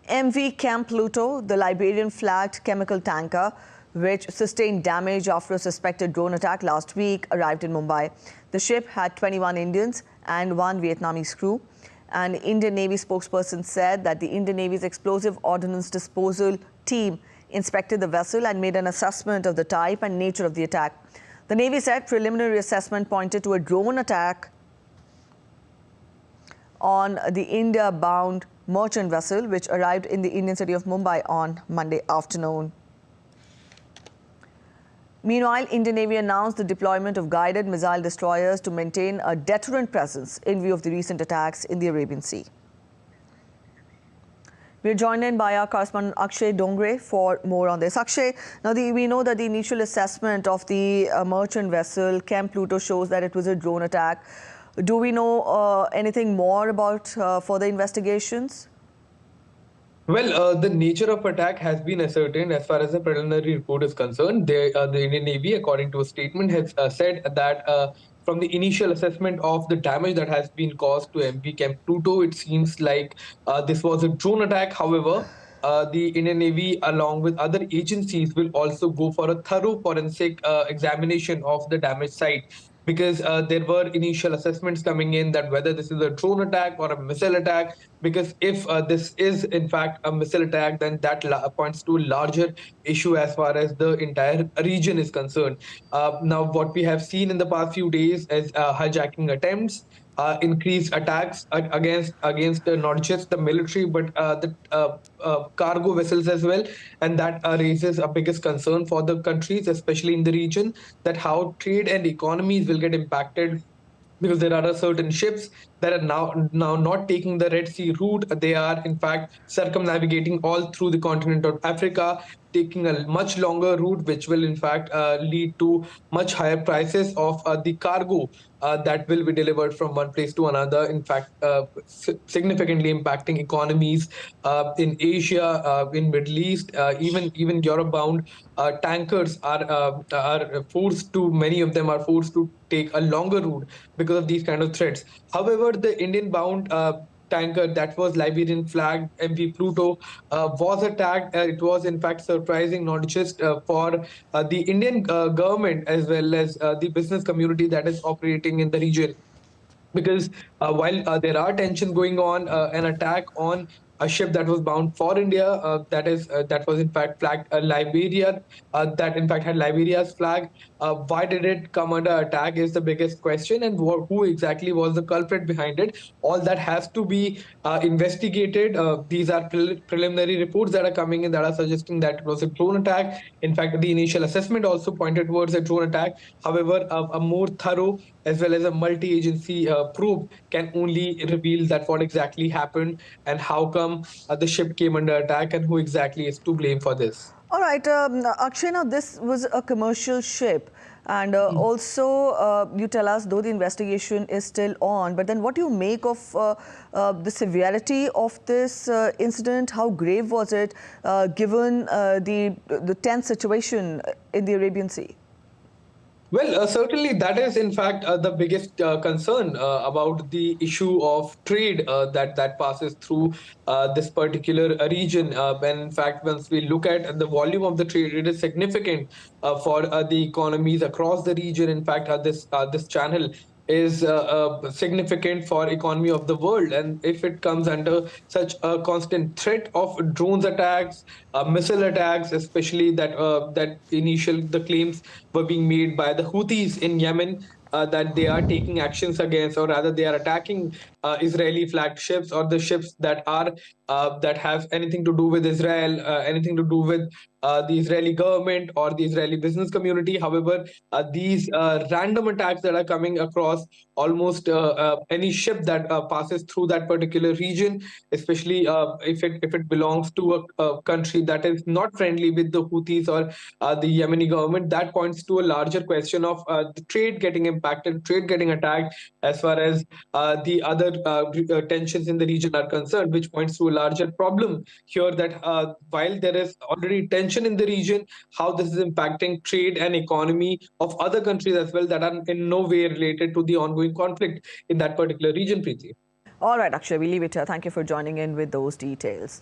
MV Chem Pluto, the Liberian-flagged chemical tanker, which sustained damage after a suspected drone attack last week, arrived in Mumbai. The ship had 21 Indians and one Vietnamese crew. An Indian Navy spokesperson said that the Indian Navy's explosive ordnance disposal team inspected the vessel and made an assessment of the type and nature of the attack. The Navy said preliminary assessment pointed to a drone attack on the India-bound merchant vessel, which arrived in the Indian city of Mumbai on Monday afternoon. Meanwhile, Indian Navy announced the deployment of guided missile destroyers to maintain a deterrent presence in view of the recent attacks in the Arabian Sea. We're joined in by our correspondent Akshay Dongre for more on this. Akshay, now we know that the initial assessment of the merchant vessel Chem Pluto shows that it was a drone attack. Do we know anything more about further investigations? Well, the nature of attack has been ascertained as far as the preliminary report is concerned. The Indian Navy, according to a statement, has said that from the initial assessment of the damage that has been caused to MV Chem Pluto, it seems like this was a drone attack. However, the Indian Navy, along with other agencies, will also go for a thorough forensic examination of the damaged site, because there were initial assessments coming in that whether this is a drone attack or a missile attack. Because if this is in fact a missile attack, then that points to a larger issue as far as the entire region is concerned. Now, what we have seen in the past few days is hijacking attempts, increased attacks against not just the military but the cargo vessels as well, and that raises a biggest concern for the countries, especially in the region, that how trade and economies will get impacted, because there are certain ships that are now not taking the Red Sea route. They are in fact circumnavigating all through the continent of Africa, taking a much longer route, which will in fact lead to much higher prices of the cargo that will be delivered from one place to another. In fact, significantly impacting economies in Asia, in Middle East, even Europe-bound tankers are forced to. Many of them are forced to take a longer route because of these kind of threats. However, the Indian-bound tanker that was Liberian flagged MV Pluto was attacked. It was in fact surprising, not just for the Indian government as well as the business community that is operating in the region, because while there are tensions going on, an attack on a ship that was bound for India, that was in fact flagged Liberia, that in fact had Liberia's flag. Why did it come under attack is the biggest question, and who exactly was the culprit behind it? All that has to be investigated. These are preliminary reports that are coming in that are suggesting that it was a drone attack. In fact, the initial assessment also pointed towards a drone attack. However, a more thorough as well as a multi-agency probe can only reveal that what exactly happened and how come the ship came under attack and who exactly is to blame for this. All right, Akshay, now this was a commercial ship. And also, you tell us, though the investigation is still on, but then what do you make of the severity of this incident? How grave was it, given the tense situation in the Arabian Sea? Well, certainly that is in fact the biggest concern about the issue of trade that passes through this particular region. When in fact, once we look at the volume of the trade, it is significant for the economies across the region. In fact, this channel is significant for economy of the world, and if it comes under such a constant threat of drones attacks, missile attacks, especially that the claims were being made by the Houthis in Yemen, that they are taking actions against, or rather they are attacking Israeli flagged ships, or the ships that have anything to do with Israel, anything to do with the Israeli government or the Israeli business community. However, these random attacks that are coming across almost any ship that passes through that particular region, especially if it belongs to a country that is not friendly with the Houthis or the Yemeni government, that points to a larger question of the trade getting impacted, trade getting attacked, as far as the other tensions in the region are concerned, which points to a larger problem here, that while there is already tension in the region, how this is impacting trade and economy of other countries as well that are in no way related to the ongoing conflict in that particular region, Preeti. All right, Akshay, we leave it here. Thank you for joining in with those details.